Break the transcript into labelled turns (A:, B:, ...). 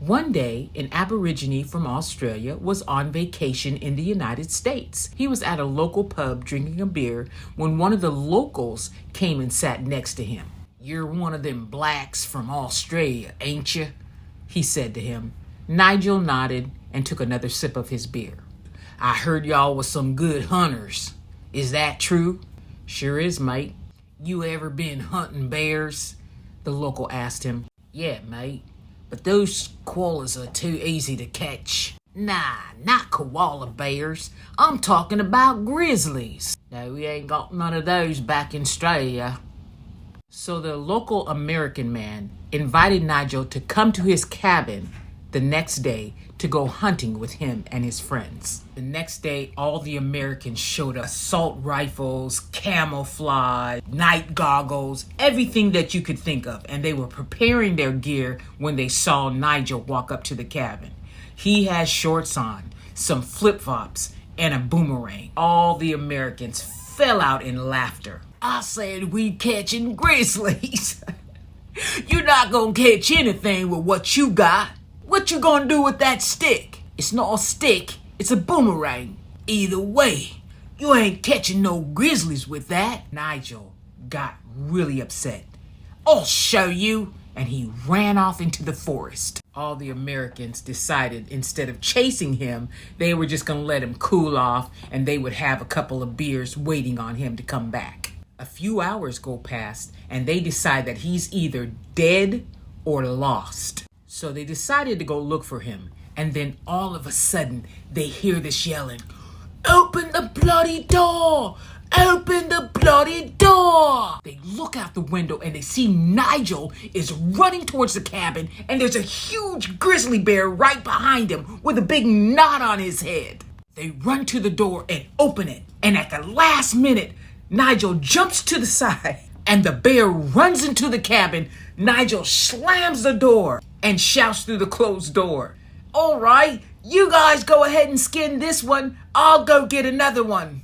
A: One day, an Aborigine from Australia was on vacation in the United States. He was at a local pub drinking a beer when one of the locals came and sat next to him. "You're one of them blacks from Australia, ain't you?" he said to him. Nigel nodded and took another sip of his beer. "I heard y'all was some good hunters. Is that true?" "Sure is, mate." "You ever been hunting bears?" the local asked him. "Yeah, mate, but those koalas are too easy to catch." "Nah, not koala bears. I'm talking about grizzlies." "No, we ain't got none of those back in Australia." So the local American man invited Nigel to come to his cabin the next day to go hunting with him and his friends. The next day, all the Americans showed up: assault rifles, camouflage, night goggles, everything that you could think of. And they were preparing their gear when they saw Nigel walk up to the cabin. He had shorts on, some flip-flops, and a boomerang. All the Americans fell out in laughter. "I said we catching grizzlies." "You're not gonna catch anything with what you got. What you gonna do with that stick?" "It's not a stick, it's a boomerang." "Either way, you ain't catching no grizzlies with that." Nigel got really upset. "I'll show you," and he ran off into the forest. All the Americans decided instead of chasing him, they were just gonna let him cool off and they would have a couple of beers waiting on him to come back. A few hours go past and they decide that he's either dead or lost. So they decided to go look for him. And then all of a sudden, they hear this yelling, "Open the bloody door! Open the bloody door!" They look out the window and they see Nigel is running towards the cabin, and there's a huge grizzly bear right behind him with a big knot on his head. They run to the door and open it. And at the last minute, Nigel jumps to the side and the bear runs into the cabin. Nigel slams the door and shouts through the closed door, "All right, you guys go ahead and skin this one. I'll go get another one."